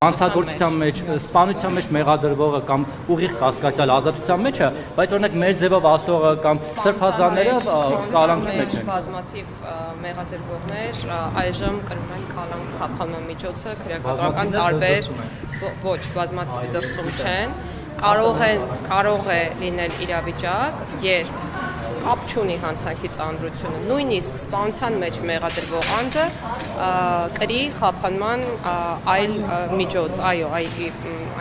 Հանցագործության մեջ, սպանության մեջ մեղադրվողը կամ ուղիղ կասկածյալ ազատության մեջ է, բայց օրինակ մեր ձևով ասողը կամ սրբազանները կալանքի մեջ են։ Բազմաթիվ մեղադրվողներ այժմ կրում են կալանք խափանման միջոցը, քրեակատարական տարբեր ոչ բազմաթիվ դրսում չեն, կարող է լինել իրավիճակ, երբ կապ չունի հանցանքի ծանրությունը, նույնիսկ սպանության մեջ մեղադրվող անձը կրի խափանման այլ միջոց, այո,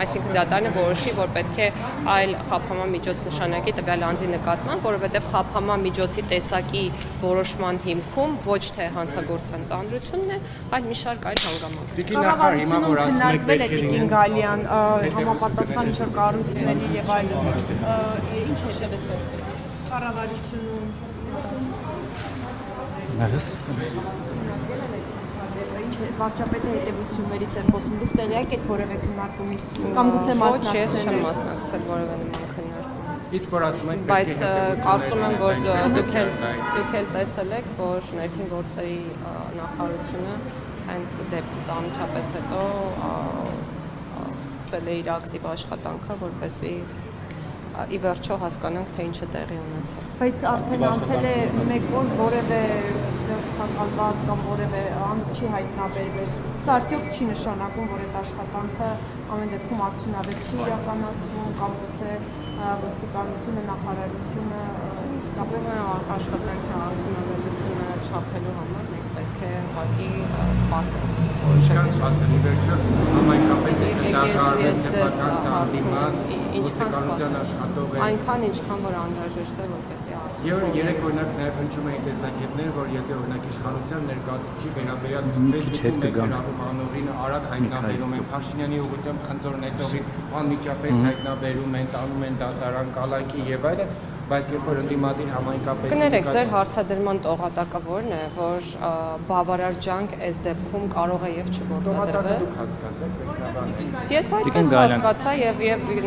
այսինքն դատարանը որոշի, որ պետք է այլ խափանման միջոց նշանակի տվյալ անձի նկատմամբ, որովհետև խափանման միջոցի տեսակի որոշման հիմքում ոչ թե հանցագործության ծանրությունն է, այլ մի շարք այլ հանգամանքներ։ Կառավարությունում քննարկվել է Տիկին Գալյան համապատասխան ինչ-որ կառույցների եւ այլն, ինչ է լսեցի։ Կառավարությունում ինչ վարչապետը հետևություններից էր խոսում, դուք տեղյակ եք որևէ քննարկումից կամ գուցե մասնակցել։ Ոչ, ես չեմ մասնակցել որևէ նման քննարկումին։ Իսկ որ ասում եք բայց կարծում եմ, որ դուք էլ տեսել եք, որ ներքին գործերի նախարարությունը հենց դեպքից անմիջապես հետո սկսել է իր ակտիվ աշխատանքը, որպեսզի ի վերջո հասկանանք, թե ինչ է տեղի ունեցել։ Բայց արդեն անցել է 1 օր, որևէ ձեռքբերված կամ որևէ անձ չի հայտնաբերվել։ Սա արդյոք չի նշանակում, որ այդ աշխատանքը ամեն դեպքում արդյունավետ չի իրականացվում կամ գուցե ոստիկանությունը, նախարարությունը իսկապես աշխատանքի արդյունավետությունը չափելու համար մենք պետք է ուղղակի սպասենք։ Ինչքան սպասել, ի վերջո համայնքապետը դատարանը սեփական դիմաց ոստիկանության աշխատող է։ Այնքան ինչքան որ անհրաժեշտ է, որպեսզի Եվ երեք օրինակ նաև հնչում էին տեսակետներ, որ եթե օրինակ իշխանության ներկայացուցիչի վերաբերյալ հանողին արագ հայտնաբերում են, Փաշինյանի ուղղությամբ խնձոր նետողին անմիջապես հայտնաբերում են, տանում են դատարան, կալանքի եւ այլն, բայց երբ որ ընդդիմադիր համայնքապետը Կներեք, ձեր հարցադրման տողատակը որն է, որ բավարար ջանք այս դեպքում կարող է եւ չգործադրվել։ դուք հասկացեք, պետք Ես այդպես հասկացա եւ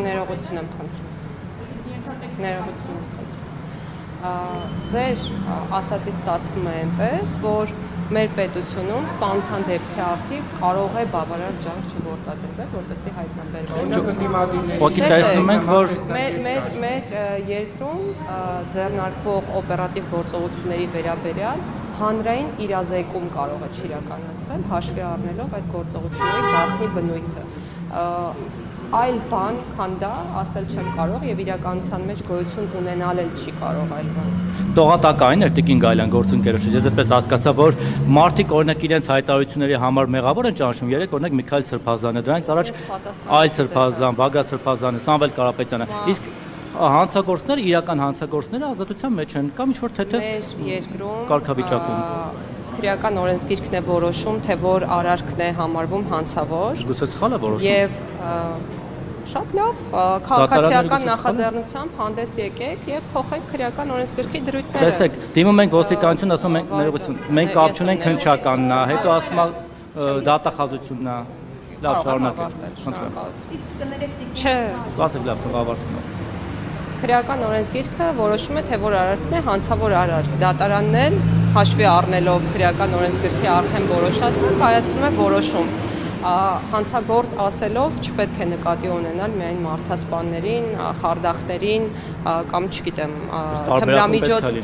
ներողություն եմ խնդրում։ Ներողություն եմ խնդրում։ Ձեր ասածից ստացվում է այնպես, որ մեր պետությունում սպանության դեպքի արդիվ կարող է բավարար ջանք չգործադրվել, որպեսզի հայտնաբերվի։ Ոգի տեսնում ենք, որ մեր երկրում ձեռնարկվող օպերատիվ գործողությունների վերաբերյալ հանրային իրազեկում կարող է չիրականացվել, հաշվի առնելով այդ գործողությունների գաղտնի բնույթը։ Այլ բան, քան դա, ասել չեմ կարող եւ իրականության մեջ գոյություն ունենալ էլ չի կարող այլ բան։ տողատակային էր Տիկին Գալյան գործընկերոջը։ Ես այդպես հասկացա, որ մարդիկ օրինակ իրենց հայտարարությունների համար մեղավոր են ճանաչում, երեք օրինակ Միքայել Սրբազանը, դրանից առաջ այլ Սրբազան, Բագրատ Սրբազանը, Սամվել Կարապետյանը։ Իսկ հանցագործները, իրական հանցագործները ազատության մեջ են կամ ինչ-որ թեթև երկրում կարգավիճակում։ Քրեական օրենսգիրքն է որոշում, թե որ արարքն է համարվում հանցավոր։ Գուցե սխալ է որոշում։ Եւ շատ լավ, քաղաքացիական նախաձեռնությամբ հանդես եկեք եւ փոխեք քրեական օրենսգրքի դրույթները։ Տեսեք, դիմում ենք ոստիկանություն, ասում ենք ներողություն, մենք կապ չունենք հնչականն է, հետո ասում է դատախազությունն է։ Լավ, շարունակենք։ Իսկ կներեք Չէ, Սպասեք, լավ, թող ավարտենք։ քրեական օրենսգիրքը որոշում է, թե որ արարքն է հանցավոր արարք։ Դատարանն էլ հաշվի առնելով քրեական օրենսգրքի արդեն որոշածը կայացնում է որոշում։ Հանցագործ ասելով չպետք է նկատի ունենալ միայն մարդասպաններին, խարդախներին կամ չգիտեմ,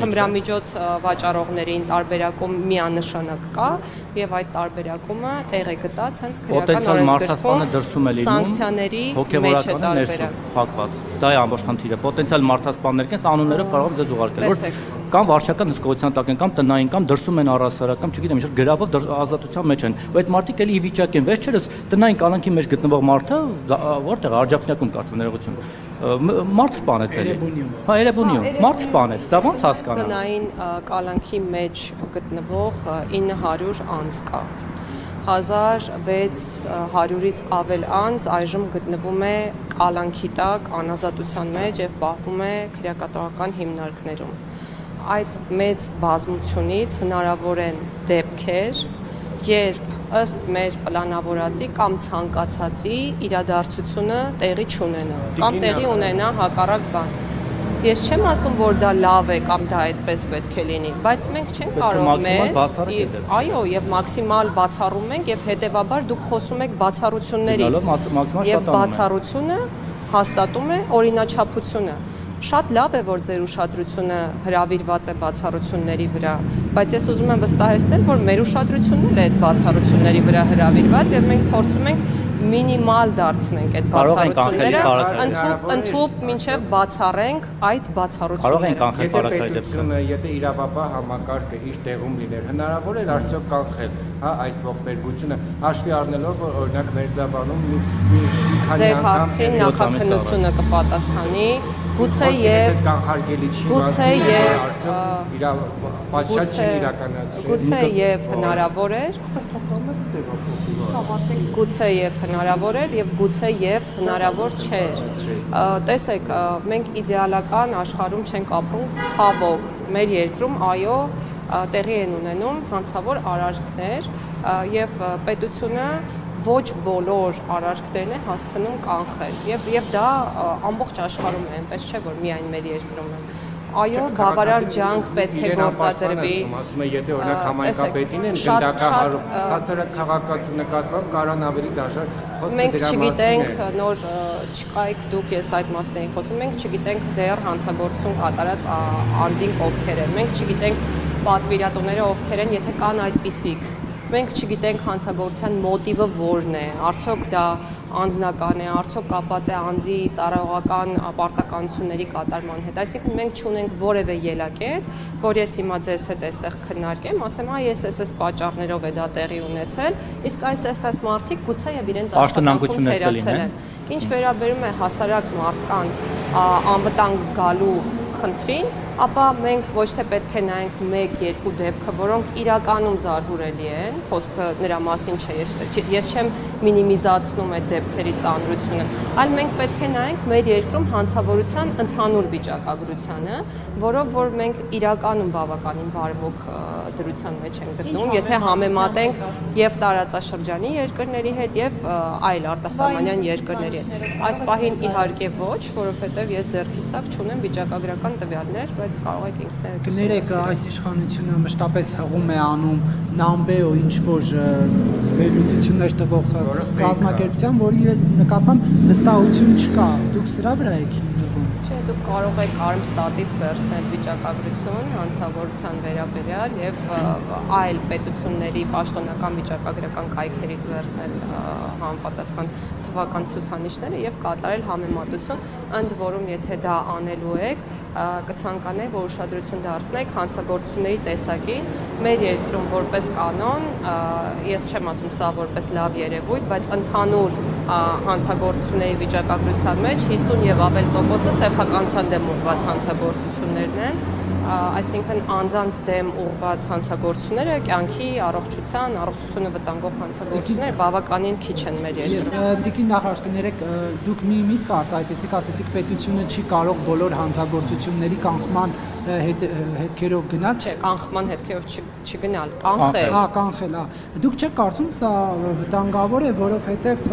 թմրամիջոց վաճառողներին տարբերակում միանշանակ կա եւ այդ տարբերակումը տեղ է գտած հենց քրեական օրենսգրքում սանկցիաների մեջ է տարբերակ փակված։ Դա է ամբողջ խնդիրը։ Պոտենցիալ մարդասպաններ կեն անուններով կարող եմ ձեզ ուղարկել, որ կամ վարչական հսկողության տակ են, կամ տնային, կամ դրսում են առասարակ, կամ չգիտեմ, ինչ գրավով ազատության մեջ են։ Ու այդ մարդիկ էլի ի վիճակ են վերջերս տնային կալանքի մեջ գտնվող մարդը որտեղ Աջափնյակում կարծում ներողություն մարդ սպանեց էլի։ Հա, Երևանիում մարդ սպանեց, դա ո՞նց հասկանա։ Տնային կալանքի մեջ գտնվող 900 անձ կա։ 1600-ից ավել անձ այժմ գտնվում է կալանքի տակ անազատության մեջ եւ պահվում է քրեակատարական հիմնարկներում։ Այդ մեծ բազմությունից հնարավոր են դեպքեր, երբ ըստ մեր պլանավորածի կամ ցանկացածի իրադարձությունը տեղի չունենա, կամ տեղի ունենա հակառակ բան։ Ես չեմ ասում, որ դա լավ է կամ դա այդպես պետք է լինի, բայց մենք չենք կարող այո, եւ մաքսիմալ բացառում ենք եւ հետեւաբար դուք խոսում եք բացառություններից։ Եվ բացառությունը հաստատում է օրինաչափությունը։ Շատ լավ է, որ ձեր ուշադրությունը հրավիրված է բացառությունների վրա, բայց ես ուզում եմ վստահեցնել, որ մեր ուշադրությունն էլ է այդ բացառությունների վրա հրավիրված եւ մենք փորձում ենք մինիմալ դարձնենք այդ բացառությունները, ընդհուպ մինչև բացառենք այդ բացառությունները։ Կարող ենք կանխել բարակայել դեպքը։ Եթե իրավապահ համակարգը իր տեղում լիներ, հնարավոր է արդյոք կանխել, հա, այս ողբերգությունը, հաշվի առնելով, որ օրինակ Մերձաբանում մի քանի անգամ հարցին նախաքննությունը կպատասխանի, գուցե եւ կանխարգելի չի, գուցե եւ հնարավոր էր, գուցե եւ հնարավոր էր եւ գուցե եւ հնարավոր չէր։ Տեսեք, մենք իդեալական աշխարհում չենք ապրում, ցավոք, մեր երկրում այո տեղի են ունենում հանցավոր արարքներ եւ պետությունը ոչ բոլոր արարքներն է հասցնում կանխել եւ դա ամբողջ աշխարհում է, այնպես չէ որ միայն մեր երկրում է։ Այո, բավարար ջանք պետք է գործադրվի։ Ասում եմ, եթե օրինակ համայնքապետին են գնդակահար հասարակ քաղաքացու նկատմամբ կարան ավելի դժվար խոսել մենք չգիտենք, նոր չկայք դուք, ես այդ մասն էի խոսում, մենք չգիտենք դեռ հանցագործություն կատարած անձինք ովքեր են, մենք չգիտենք պատվիրատուները ովքեր են, եթե կան այդպիսիք։ Մենք չգիտենք հանցագործության մոտիվը որն է, արդյոք դա անձնական է, արդյոք կապված է անձի ծառայողական պարտականությունների կատարման հետ։ Այսինքն մենք չունենք որևէ ելակետ, որ ես հիմա ձեզ հետ այստեղ քննարկեմ, ասեմ, այս պատճառներով է դա տեղի ունեցել, իսկ այս մարդիկ գուցե եւ իրենց աշխատանքում թերացել են։ Ինչ վերաբերում է հասարակ մարդկանց անվտանգ զգալու խնդրին, ապա մենք ոչ թե պետք է նայենք 1-2 դեպքը, որոնք իրականում զարհուրելի են, խոսքը նրա մասին չէ, ես չեմ մինիմիզացնում այդ դեպքերի ծանրությունը, այլ մենք պետք է նայենք մեր երկրում հանցավորության ընդհանուր վիճակագրությանը, որով որ մենք իրականում բավականին բարվոք դրության մեջ ենք գտնում, եթե համեմատենք եւ տարածաշրջանի երկրների հետ եւ այլ արտասահմանյան երկրների հետ։ Այս պահին իհարկե ոչ, որովհետեւ ես ձեռքից տակ չունեմ վիճակագրական տվյալներ, բայց կարող եք ինքներդ կներեք այս իշխանությունը մշտապես հղում է անում նամբեո ինչ որ վերլուծություններ տվող կազմակերպության, որի նկատմամբ վստահություն չկա։ Դուք սրա վրա եք հիմնվում։ Չէ, դուք կարող եք Արմստատից վերցնել վիճակագրություն հանցավորության վերաբերյալ եւ այլ պետությունների պաշտոնական վիճակագրական կայքերից վերցնել համապատասխան թվական ցուցանիշները եւ կատարել համեմատություն, ընդ որում եթե դա անելու եք, կցանկանայի, որ ուշադրություն դարձնեք հանցագործությունների տեսակին մեր երկրում որպես կանոն, ես չեմ ասում սա որպես լավ երևույթ, բայց ընդհանուր հանցագործությունների վիճակագրության մեջ 50 եւ ավել տոկոսը սեփականության դեմ ուղղված հանցագործություններն են, այսինքն անձանց դեմ ուղղված հանցագործությունները կյանքի առողջությունը վտանգող հանցագործությունները բավականին քիչ են մեր երկրում։ Դիքի նախարար կներեք, դուք մի միտք արտահայտեցիք, ասեցիք պետությունը չի կարող բոլոր հանցագործությունների կանխման հետքերով գնալ։ Չէ, կանխման հետքերով չգնալ, կանխել։ Կանխել, դուք չեք կարծում սա վտանգավոր է, որովհետև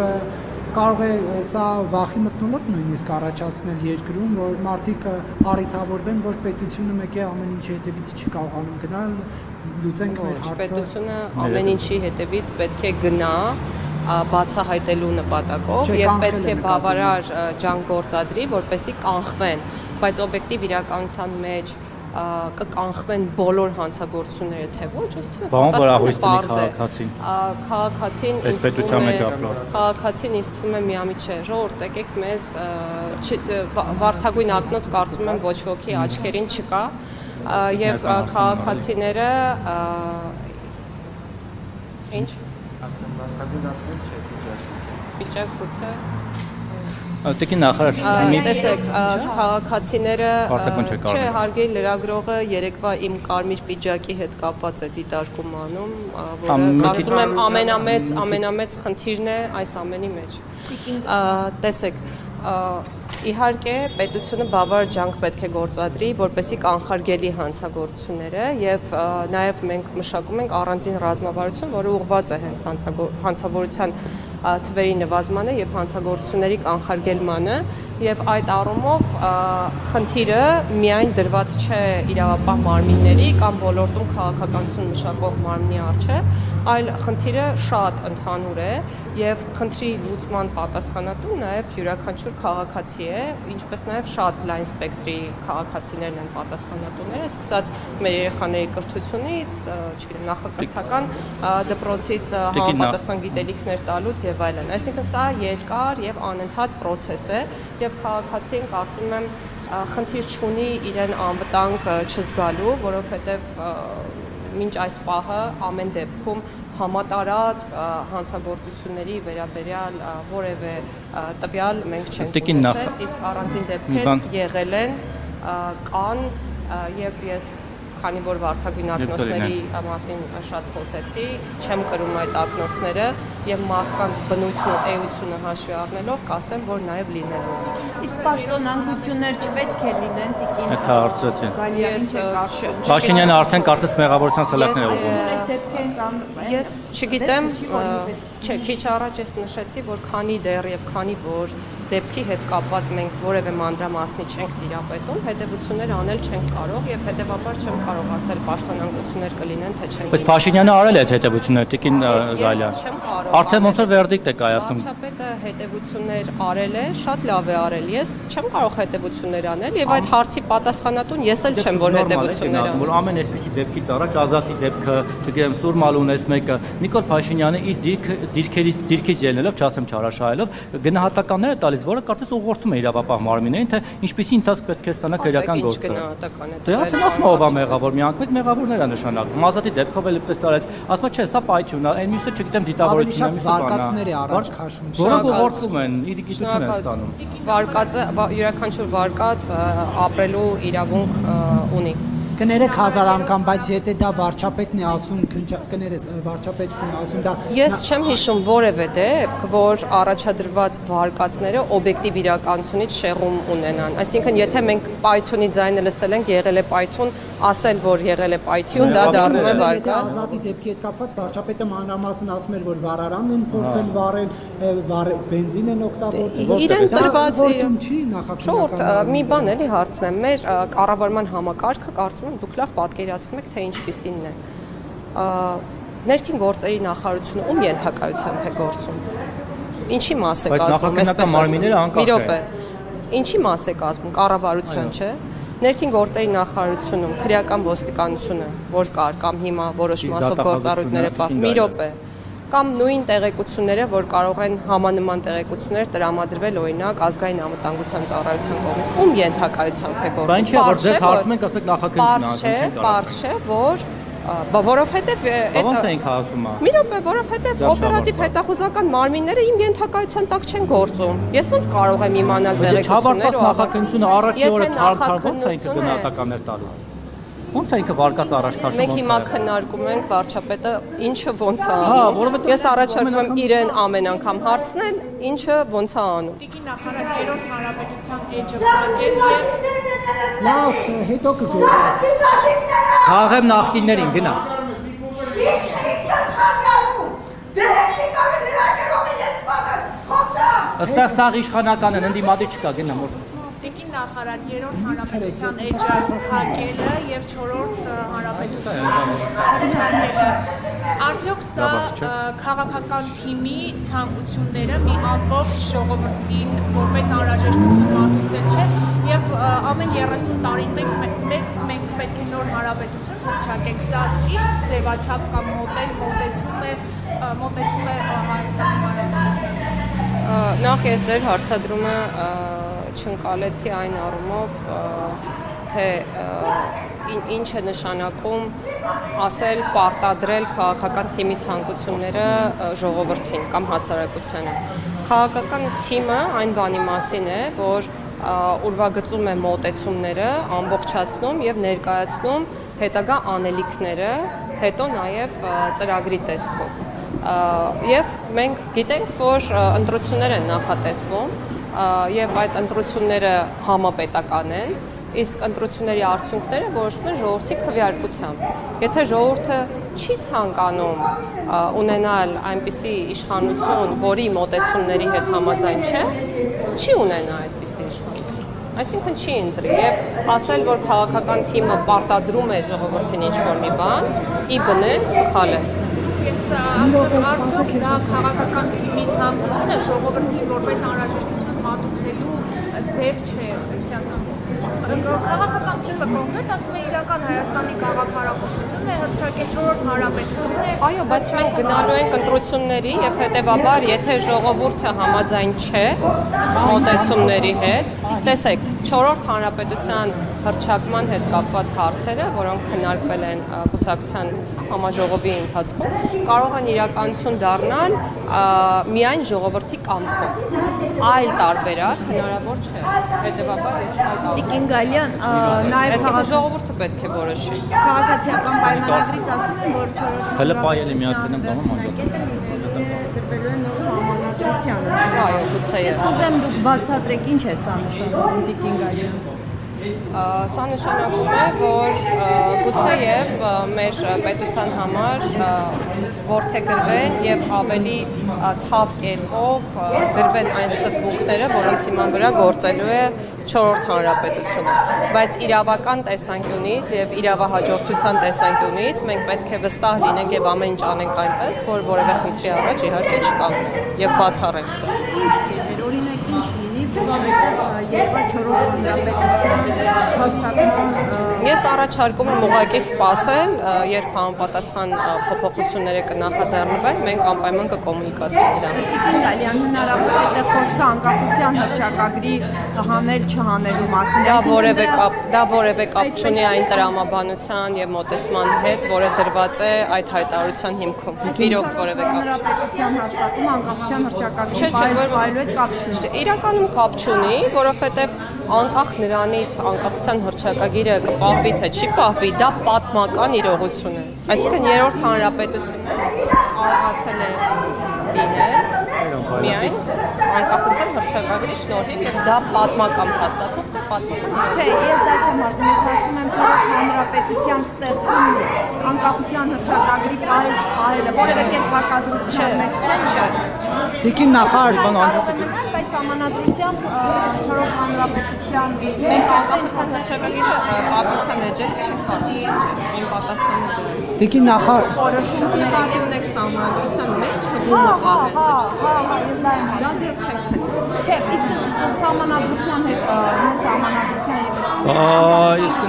կարող է սա վախի մթնոլորտ նույնիսկ առաջացնել երկրում, որ մարդիկ առիթավորվեն, որ պետությունը մեկ է ամեն ինչի հետևից չի կարողանում գնալ, լուծենք մեր հարցը։ Պետությունը ամեն ինչի հետևից պետք է գնա բացահայտելու նպատակով եւ պետք է բավարար ջանք գործադրի, որպեսզի կանխվեն, բայց օբյեկտիվ իրականության մեջ կկանխվեն բոլոր հանցագործությունները, թե ոչ, ըստ քաղաքացին ինձ թվում է միամիտ չէ, ժողովուրդ եկեք մեզ վարդագույն ակնոց կարծում եմ ոչ ոքի աչքերին չկա եւ քաղաքացիները ինչ վիճակ գուցե Տիկին նախարար, տեսեք, քաղաքացիները, չէ, հարգելի լրագրողը երեկվա իմ կարմիր պիջակի հետ կապված է դիտարկում անում, որը կարծում եմ ամենամեծ խնդիրն է այս ամենի մեջ։ Տեսեք, իհարկե պետությունը բավարար ջանք պետք է գործադրի, որպեսզի կանխարգելի հանցագործությունները եւ նաեւ մենք մշակում ենք առանձին ռազմավարություն, որը ուղղված է հենց հանցավորության թվերի նվազմանը եւ հանցագործությունների կանխարգելմանը Եվ այդ առումով խնդիրը միայն դրված չէ իրավապահ մարմինների կամ ոլորտում քաղաքականություն մշակող մարմնի առջև, այլ խնդիրը շատ ընդհանուր է եւ խնդրի լուծման պատասխանատուն նաեւ յուրաքանչյուր քաղաքացի է, ինչպես նաեւ շատ լայն սպեկտրի քաղաքացիներն են պատասխանատուները, սկսած մեր երեխաների կրթությունից, չգիտեմ, նախակրթական դպրոցից համապատասխան գիտելիքներ տալուց եւ այլն։ Այսինքն սա երկար եւ անընդհատ process է եւ քաղաքացին կարծում եմ խնդիր չունի իրեն անվտանգ չզգալու, որովհետեւ մինչ այս պահը ամեն դեպքում համատարած հանցագործությունների վերաբերյալ որևէ տվյալ մենք չենք ունեցել, իսկ առանձին դեպքեր եղել են, կան եւ ես քանի որ վարդագույն ակնոցների մասին շատ խոսեցի, չեմ կրում այդ ակնոցները եւ մարդկանց բնույթն ու էությունը հաշվի առնելով կասեմ, որ նաեւ լինելու է։ Իսկ պաշտոնանկություններ չպետք է լինեն տիկին։ Դա հարցրեցին։ Փաշինյանը արդեն կարծես մեղավորության սլակներ է ուղղում։ Ես չգիտեմ, չէ, քիչ առաջ ես նշեցի, որ քանի դեռ եւ քանի որ դեպքի հետ կապված մենք որևէ մանրամասնի չենք տիրապետում, հետևություններ անել չենք կարող եւ հետեւաբար չեմ կարող ասել պաշտոնանկություններ կլինեն թե չեն։ Բայց Փաշինյանը արել է այդ հետևությունները, տիկին Գալյան։ Արդեն ոնց որ վերդիկտ է կայացնում։ Վարչապետը հետևություններ արել է, շատ լավ է արել։ Ես չեմ կարող հետևություններ անել եւ այդ հարցի պատասխանատուն ես էլ չեմ, որ հետևություններ անեմ։ Որ ամեն այսպիսի դեպքից առաջ Ազատի դեպքը, չգիտեմ, Սուրմալ ունես մեկը, Նիկոլ Փաշինյանը իր դիրքից ելնելով, չասեմ չարաշահելով, գնահատականները տալիս, որը կարծես ուղղորդում է իրավապահ մարմիններին, թե ինչպիսի ընթացք պետք է ստանա քրեական գործը։ Դե ասեմ ասում ով է մեղավոր, միանգամից մեղավորներ է նշանակում։ Ազատի դեպքով էլ պես արեց, ասում չէ, սա պայթյուն է, այն մյուսը չգիտեմ դիտավորությունն է, մյուսը վարկածներ է առաջ քաշում։ Որոնք ուղղորդում են, իր գիտություն են ստանում։ Վարկածը յուրաքանչյուր վարկած ապրելու իրավունք ունի։ Կներեք 1000 անգամ, բայց եթե դա վարչապետն է ասում, կներես վարչապետն է ասում դա։ Ես չեմ հիշում որևէ դեպք, որ առաջադրված վարկածները օբյեկտիվ իրականությունից շեղում ունենան։ Այսինքն, եթե մենք պայթյունի ձայնը լսել ենք, եղել է պայթյուն, ասել, որ եղել է պայթյուն, դա դառնում է վարկած։ Ազատի դեպքի հետ կապված վարչապետը մանրամասն ասում էր, որ վառարանն են փորձել վառել, բենզին են օգտագործել։ Իրեն տրված չի նախաքննական։ մի բան էլի հարցնեմ, մեր կառավարման համակարգը կարծում եմ դուք լավ պատկերացնում եք, թե ինչպիսինն է։ Ներքին գործերի նախարարությունը ում ենթակայությամբ է գործում։ Ինչի մաս է կազմում, այսպես ասեմ։ Ինչի մաս է կազմում, կառավարության, չէ։ Ներքին գործերի նախարարությունում քրեական ոստիկանությունը, որ կար կամ հիմա որոշ մասով գործառույթները պահ, մի րոպե, կամ նույն տեղեկությունները, որ կարող են համանման տեղեկություններ տրամադրվել օրինակ ազգային անվտանգության ծառայության կողմից, ում ենթակայությամբ է գործում։ Բայց ինչի՞ որ ձեզ հարցում ենք, ասեք նախաքննություն Պարզ չէ, որ որովհետև ո՞նց ենք ասում։ Մի րոպե, որովհետև օպերատիվ հետախուզական մարմինները իմ ենթակայության տակ չեն գործում։ Ես ոնց կարող եմ իմանալ տեղեկությունները։ Նախաքննությունը առաջի օրը ոնց է ինքը գնահատականներ տալիս։ Ոնց է ինքը վարկած առաջ քաշում։ Մենք հիմա քննարկում ենք վարչապետը ինչը ոնց է անում։ Ես առաջարկում եմ իրեն ամեն անգամ հարցնել, ինչը ոնց է անում։ Տիկին նախարար երրորդ հանրապետության էջը փակել եւ լավ, հետո կգործի։ Խաղեմ նախկիններին գնա։ Ըստեղ սաղ իշխանական են, ընդդիմադիր չկա, գնա մոր։ Տիկին նախարար երրորդ հանրապետության էջը փակելը եւ չորրորդ հանրապետության փակելը արդյոք սա քաղաքական թիմի ցանկությունները մի ամբողջ ժողովրդին որպես անհրաժեշտություն մատուցել չէ եւ ամեն 30 տարին մենք պետք է նոր հանրապետություն փոխանցենք սա ճիշտ ձևաչափ կամ մոտեցում է Հայաստանի հանրապետության։ Նախ ես ձեր հարցադրումը չընկալեցի այն առումով, թե ինչ է նշանակում ասել, պարտադրել քաղաքական թիմի ցանկությունները ժողովրդին կամ հասարակությանը։ Քաղաքական թիմը այն բանի մասին է, որ ուրվագծում է մոտեցումները, ամբողջացնում եւ ներկայացնում հետագա անելիքները, հետո նաեւ ծրագրի տեսքով։ Եվ մենք գիտենք, որ ընտրություններ են նախատեսվում եւ այդ ընտրությունները համապետական են, իսկ ընտրությունների արդյունքները որոշվում են ժողովրդի քվեարկությամբ։ Եթե ժողովուրդը չի ցանկանում ունենալ այնպիսի իշխանություն, որի մոտեցումների հետ համաձայն չէ, չի ունենա այդպիսի Այսինքն չի ընտրի եւ ասել, որ քաղաքական թիմը պարտադրում է ժողովրդին ինչ-որ մի բան, ի բնե սխալ է։ Ես արդյոք դա քաղաքական թիմի ցանկություն է ժողովրդին որպես անհրաժեշտություն մատուցելու ձև չէ, ինչի ասեմ։ Քաղաքական թիմը կոնկրետ ասում է իրական Հայաստանի գաղափարախոսությունն է, հռչակել 4-րդ հանրապետություն է։ Այո, բայց մենք գնալու ենք ընտրությունների եւ հետեւաբար, եթե ժողովուրդը համաձայն չէ մոտեցումների հետ, տեսեք, 4-րդ հանրապետության հռչակման հետ կապված հարցերը, որոնք քննարկվել են կուսակցության համաժողովի ընթացքում, կարող են իրականություն դառնալ միայն ժողովրդի կամքով։ Այլ տարբերակ հնարավոր չէ։ Հետևաբար ես այդ Տիկին Գալյան, նաև ժողովուրդը պետք է որոշի։ քաղաքացիական պայմանագրից ասում են, որ 4-րդ Հələ պայել եմ մի հատ գնամ բանում դրվելու են նոր սահմանադրությանը։ Այո, գուցեև։ Ուզեմ դուք բացատրեք ինչ է սա նշանակում Տիկին Գալյան։ Սա նշանակում է, որ գուցեև մեր պետության համար որդեգրվեն եւ ավելի թավ կերպով գրվեն այն սկզբունքները, որոնց հիման վրա գործելու է 4-րդ հանրապետությունը, բայց իրավական տեսանկյունից եւ իրավահաջորդության տեսանկյունից մենք պետք է վստահ լինենք եւ ամեն ինչ անենք այնպես, որ որևէ խնդրի առաջ իհարկե չկանգնենք եւ բացառենք դա։ Օրինակ ինչ լինի, երբ 4-րդ հանրապետության հաստատման Ես առաջարկում եմ ուղղակի սպասել, երբ համապատասխան փոփոխությունները կնախաձեռնվեն, մենք անպայման կկոմունիկացնենք դրանք։ Տիկին Գալյան, հնարավոր է խոսքը անկախության հռչակագրի հանել չհանելու մասին։ Դա որևէ կապ չունի այն տրամաբանության եւ մոտեցման հետ, որը դրված է այդ հայտարարության հիմքում։ Իրոք որևէ կապ չունի։ Հանրապետության հաստատումը անկախության հռչակագրի ֆայլու հետ կապ չունի։ Իրականում կապ չունի, որովհետեւ անկախ նրանից անկախության հռչակագիրը կպահվի թե չի պահվի, դա պատմական իրողություն է։ Այսինքն երրորդ հանրապետությունը կարողացել է լինել միայն անկախության հռչակագրի շնորհիվ եւ դա պատմական հաստատում է պատմական։ Չէ, ես դա չեմ ասում, ես ասում եմ 4-րդ հանրապետության ստեղծումն անկախության հռչակագրի պահելը, որևէ կերպ վարկադրության մեջ չէ։ Տիկին նախարար, բայց համանadrությամբ 4-րդ հանրապետության Մենք անկախության հռչակագիրը պատմության էջեր չի խախտի։ Իմ պատասխանը դա է։ Տիկին նախարար, Որոշումների ունեք համանadrության մեջ հղումը պահել։ ես դա եմ Դա դեռ չենք փնտրում։ Չէ, իսկ համանadrության հետ նոր համանadrության Իսկ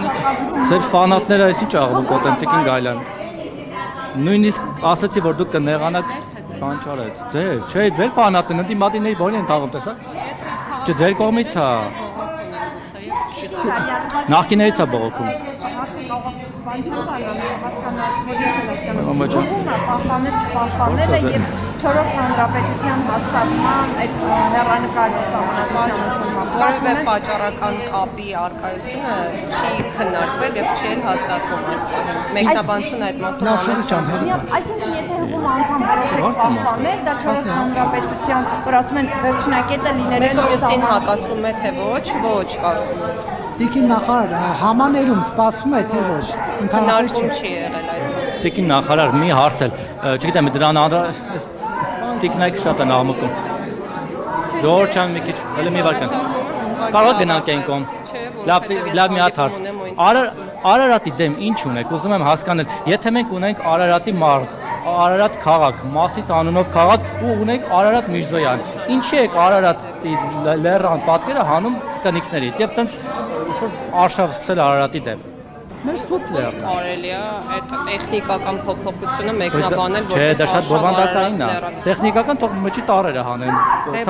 ձեր ֆանատները այսի ճաղում կոտեն Տիկին Գալյան։ Նույնիսկ ասացի, որ դուք կնեղանաք Հանճարեց, ձեր ֆանատն ընդդիմադիրների բոլորն են թաղում, տեսա։ Չէ, ձեր կողմից է։ Նախկիներից է բողոքում։ բան չեմ բանանում, հասկանալ, որ ես եմ հասկանում։ Ուղղումը պահպանել չպահպանելը եւ 4-րդ հանրապետության հաստատման այդ հեռանկարի համանadrության որևէ պատճառական կապի արկայությունը չի քննարկվել եւ չի հաստատվում այս բանը։ Մեկնաբանությունը այդ մասով լավ Այսինքն եթե հղում անգամ որոշեք պահպանել, դա 4-րդ հանրապետության, որ ասում են վերջնակետը լինելու մեկը մյուսին հակասում է թե ոչ, կարծում եմ։ Տիկին նախարար, համաներում սպասվում է թե ոչ։ Քննարկում չի եղել այդ մասը։ Տիկին նախարար, մի հարցել, չգիտեմ, դրան տիկնայք շատ են աղմկում։ Դոր չան մի քիչ, հələ մի վարքան։ Կարող գնանք այն կողմ։ Լավ մի հատ հարց։ Արարատի դեմ ինչ ունեք, ուզում եմ հասկանալ, եթե մենք ունենք Արարատի մարզ, Արարատ քաղաք, Մասիս անունով քաղաք ու ունենք Արարատ Միրզոյան, ինչի եք Արարատի լեռան պատկերը հանում տնիկներից եւ տենց արշավ սկսել Արարատի դեմ։ Մեր սուտ լեռ։ Կարելի է այդ տեխնիկական փոփոխությունը մեկնաբանել Չէ, դա շատ բովանդակային է։ Տեխնիկական թող մճի տարերը հանեն,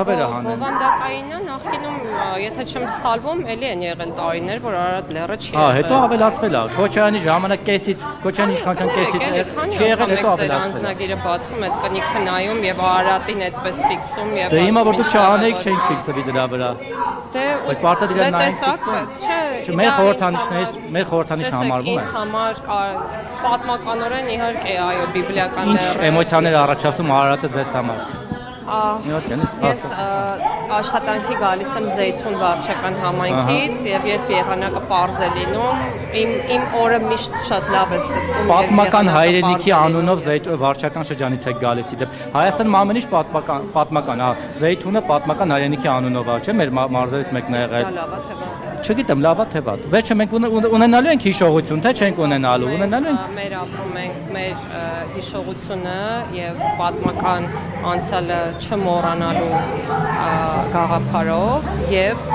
թվերը հանեն։ Բովանդակայինը նախկինում, եթե չեմ սխալվում, էլի են եղել տարիներ, որ Արարատ լեռը չի եղել։ Հետո ավելացվել է։ Քոչարյանի ժամանակ կեսից, Քոչարյանի իշխանության կեսից չի եղել, հետո ավելացվել։ Անձնագիրը բացում այդ կնիքը նայում եւ Արարատին այդպես ֆիքսում եւ Դե հիմա որ դուք չանեիք չէինք ֆիքսվի դրա վրա։ Դե բայց պարտադիրը նայենք ֆիքսում։ Չէ, մեր խորհրդանիշ համարվում է։ Ինձ համար պատմականորեն իհարկե այո բիբլիական Ինչ էմոցիաներ առաջացնում Արարատը ձեզ համար։ Ես աշխատանքի գալիս եմ Զեյթուն վարչական համայնքից եւ երբ եղանակը պարզ է լինում, իմ օրը միշտ շատ լավ է սկսվում։ Պատմական հայրենիքի անունով Զեյթուն վարչական շրջանից եք գալիս իդեպ։ Հայաստանում ամեն ինչ պատմական, Զեյթունը պատմական հայրենիքի անունով է, չէ՞, մեր մարզերից մեկն է եղել։ Լավ է թե բան։ չգիտեմ, լավա թե վատ։ Վերջը մենք ունենալու ենք հիշողություն, թե չենք ունենալու, ունենալու ենք։ Մեր ապրում ենք մեր հիշողությունը եւ պատմական անցյալը չմոռանալու գաղափարով եւ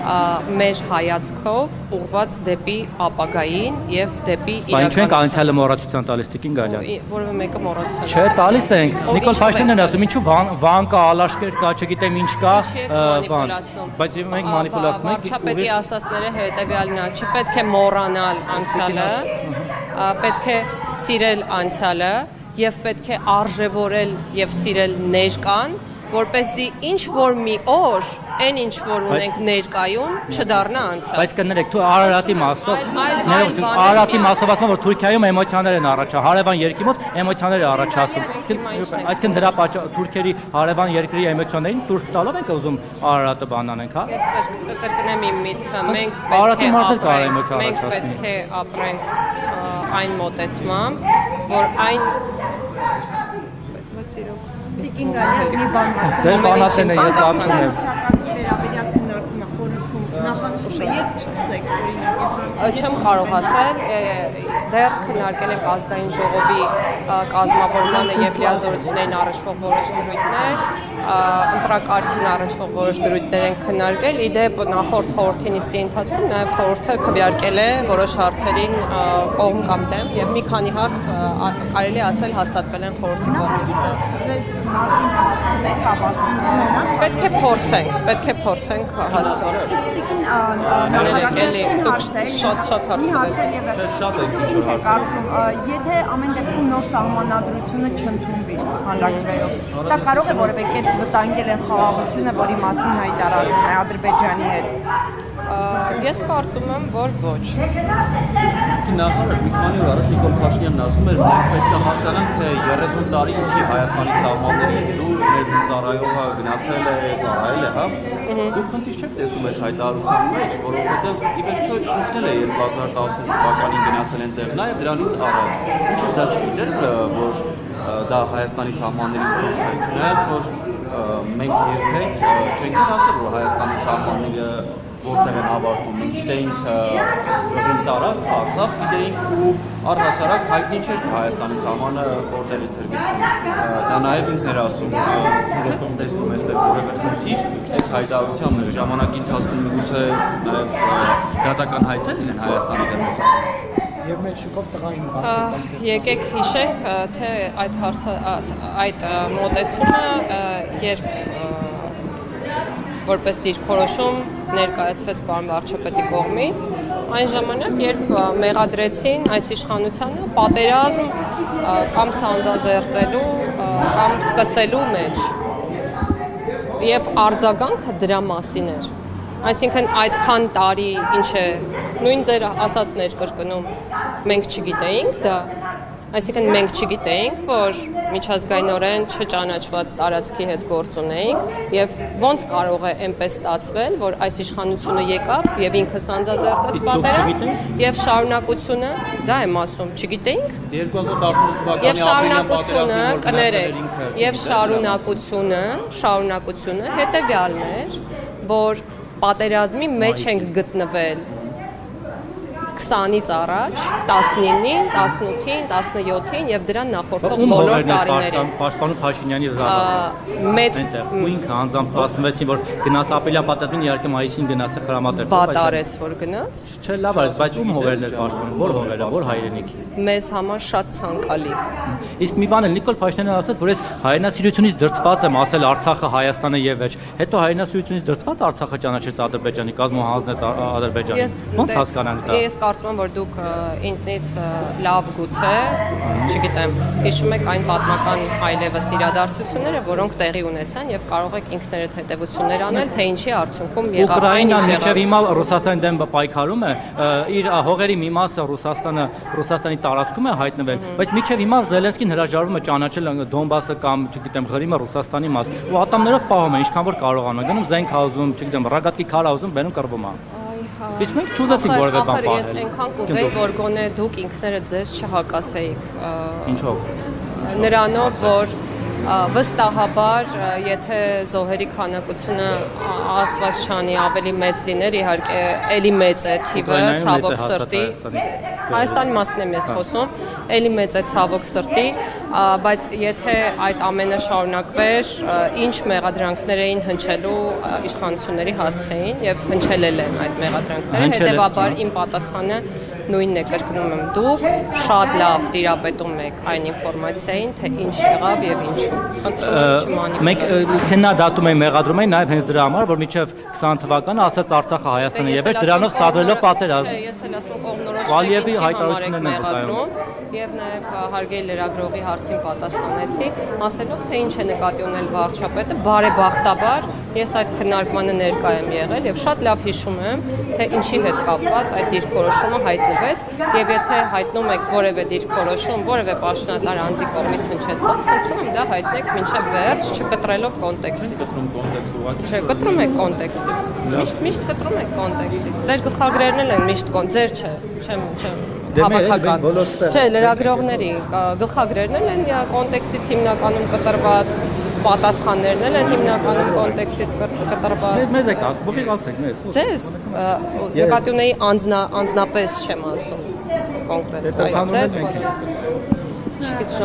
մեր հայացքով ուղղված դեպի ապագային եւ դեպի Բայց չենք անցյալը մոռացության տալիս տիկին Գալյան։ որևէ մեկը մոռացել։ Չէ, տալիս ենք։ Նիկոլ Փաշինյանն ասում, ինչու Վան կա, Ալաշկեր կա, չգիտեմ ինչ կա, բան։ Բայց մենք մանիպուլացնում ենք։ Վարչապետի ասածները հետեւյալն է, չպետք է մոռանալ անցյալը, պետք է սիրել անցյալը եւ պետք է արժևորել եւ սիրել ներկան, որպեսզի ինչ որ մի օր այն ինչ որ ունենք ներկայում չդառնա անցյալ։ Բայց կներեք, դու Արարատի մասով, Արարատի մասով ասում որ Թուրքիայում էմոցիաներ են առաջացնում, հարևան երկրի մոտ էմոցիաներ է առաջացնում։ Այսինքն դրա թուրքերի հարևան երկրի էմոցիաներին թուրք տալով ենք ուզում Արարատը բան անենք, հա։ Ես կրկնեմ իմ միտքը, մենք պետք է ապրենք այն մոտեցմամբ, որ այն Տիկին Գալյան մի բան Ձեր բանասեն է, ես ապրում եմ։ վերաբերյալ քննարկումը խորհրդում նախանշումը երբ չսեք օրինակ չեմ կարող ասել, դեռ քննարկել ենք ազգային ժողովի կազմավորմանը եւ լիազորություններին առնչվող որոշ դրույթներ, ընտրակարգին առնչվող որոշ դրույթներ են քննարկել, իդեպ նախորդ խորհրդի նիստի ընթացքում նաեւ խորհուրդը քվեարկել է որոշ հարցերին կողմ կամ դեմ եւ մի քանի հարց կարելի ասել հաստատվել են խորհրդի կողմից։ Ձեզ մարդին հասցնեք հավատում Պետք է փորձենք հասցնել։ Տիկին նախագահային հարցեր շատ հարցեր շատ է ինչ է կարծում եթե ամեն դեպքում նոր սահմանադրությունը չընդունվի հանրակրվեով դա կարող է որևէ կերպ վտանգել են խաղաղությունը որի մասին հայտարարվում է Ադրբեջանի հետ Ես կարծում եմ, որ ոչ։ Նախարար մի քանի օր առաջ Նիկոլ Փաշինյանն ասում էր, մենք պետք է հասկանանք, թե 30 տարի ինչի Հայաստանի սահմաններից դուրս մեր ծառայողը գնացել է, ծառայել է, հա։ Դուք խնդիր չեք տեսնում այս հայտարարության մեջ, որովհետև ի վերջո ինքն էլ է 2018 թվականին գնացել այնտեղ, նաև դրանից առաջ։ Ինչու դա չգիտեր, որ դա Հայաստանի սահմաններից դուրս է, չնայած որ մենք երբեք չենք ասել, որ Հայաստանի սահմանները որտեղ են ավարտում, մենք գիտեինք Ղրիմ տարածք, Արցախ գիտեինք ու առհասարակ հայտնի չէր, թե Հայաստանի սահմանը որտեղից էր գցում։ Դա նաև ինքն էր ասում, որ տեսնում այստեղ որևէ խնդիր, այս հայտարարության ժամանակի ընթացքում միգուցե նաև դատական հայցեր լինեն Հայաստանի դեպս։ Եվ մեծ շուկով տղային վարկեցան։ Եկեք հիշենք, թե այդ մոտեցումը երբ որպես դիրքորոշում ներկայացվեց պարոն վարչապետի կողմից, այն ժամանակ, երբ մեղադրեցին այս իշխանությանը պատերազմ կամ սանձազերծելու կամ սկսելու մեջ եւ արձագանքը դրա մասին էր։ Այսինքն այդքան տարի ինչ է նույն ձեր ասածներ կրկնում մենք չգիտեինք դա Այսինքն մենք չգիտեինք, որ միջազգայինորեն չճանաչված տարածքի հետ գործ ունեինք եւ ոնց կարող է այնպես ստացվել, որ այս իշխանությունը եկավ եւ ինքը սանձազերծեց պատերազմ եւ շարունակությունը, դա եմ ասում, չգիտեինք 2018 թվականի եւ շարունակությունը կներեք եւ շարունակությունը հետեւյալն էր, որ պատերազմի մեջ ենք գտնվել 20-ից առաջ, 19-ին, 18-ին, 17-ին եւ դրան նախորդող բոլոր տարիներին։ Պաշտպանում Փաշինյանի զավակը։ Մեծ ու ինքը անձամբ հաստատվեցին, որ գնաց ապելյան պատերազմին, իհարկե մայիսին գնացել Խրամատերսով։ վատարես որ գնաց։ Չէ, լավ արեց, բայց ում հողերն էր պաշտպանում, որ հողերը, որ հայրենիքի։ Մեզ համար շատ ցանկալի։ Իսկ մի բան է Նիկոլ Փաշինյանն ասաց, որ ես հայրենասիրությունից դրդված եմ ասել Արցախը Հայաստանը եւ վերջ։ Հետո հայրենասիրությունից դրդված Արցախը ճանաչեց Ադրբեջանի, կազմում հանձնեց Ադրբեջանին։ Ոնց հասկանանք դա։ Ես կարծում եմ, որ դուք ինձնից լավ գուցե, չգիտեմ, հիշում եք այն պատմական այլևս իրադարձությունները, որոնք տեղի ունեցան եւ կարող եք ինքներդ հետեւություններ անել, թե ինչի արդյունքում եղավ այն, ինչ եղավ։ Ուկրաինան մինչև հիմա Ռուսաստանի դեմ պայքարում է, իր հողերի մի մասը Ռուսաստանի տարածքում է հայտնվել, բայց մինչև հիմա Զելենսկին հրաժարվում է ճանաչել Դոնբասը կամ, չգիտեմ, Ղրիմը Ռուսաստանի մաս։ Ու ատամներով պահում է, ինչքան որ կարողանում է, գնում զենք հազում, չգիտեմ, ռագատկի քար հազում, բերում կռվում է։ Իսկ մենք չուզեցինք որևէ բան պահել։ Ես այնքան կուզեի, որ գոնե դուք ինքներդ ձեզ չհակասեիք։ Ինչով։ Նրանով, որ Վստահաբար, եթե զոհերի քանակությունը Աստված չանի ավելի մեծ լիներ, իհարկե էլի մեծ է թիվը, ցավոք սրտի։ Հայաստանի մասին եմ ես խոսում, էլի մեծ է ցավոք սրտի, բայց եթե այդ ամենը շարունակվեր, ինչ մեղադրանքներ էին հնչելու իշխանությունների հասցեին եւ հնչելել են այդ մեղադրանքները, հետեւաբար իմ պատասխանը նույնն է, կրկնում եմ, դուք շատ լավ տիրապետում եք այն ինֆորմացիային, թե ինչ եղավ եւ ինչու։ Մենք քննադատում ենք մեղադրում նաեւ հենց դրա համար, որ մինչեւ 20 թվականը ասած Արցախը Հայաստանը եւ դրանով սադրելով պատերազմ։ Ես էլ ասում եմ Ալիևի հայտարարություններն են վկայում եւ նաեւ հարգելի լրագրողի հարցին պատասխանեցի, ասելով թե ինչ է նկատի ունել վարչապետը, բարեբախտաբար ես այդ քննարկմանը ներկա եմ եղել եւ շատ լավ հիշում եմ, թե ինչի հետ կապված այդ դիրքորոշումը հայտնվեց եւ եթե հայտնում եք որևէ դիրքորոշում, որևէ պաշտոնատար անձի կողմից հնչեցված, խնդրում եմ դա հայտնեք մինչեւ վերջ, չկտրելով կոնտեքստից։ Չէ, կտրում եք կոնտեքստից։ Միշտ կտրում եք կոնտեքստից։ Ձեր գլխագրերն էլ են միշտ ձեր չէ, չեմ հավաքական։ Չէ, լրագրողների գլխագրերն էլ են կոնտեքստից հիմնականում կտրված, պատասխաններն էլ են հիմնականում կոնտեքստից կտրված։ Մեզ եք ասում, ովի ասեք մեզ։ Ձեզ նկատի ունեի անձնապես չեմ ասում կոնկրետ։ Ձեզ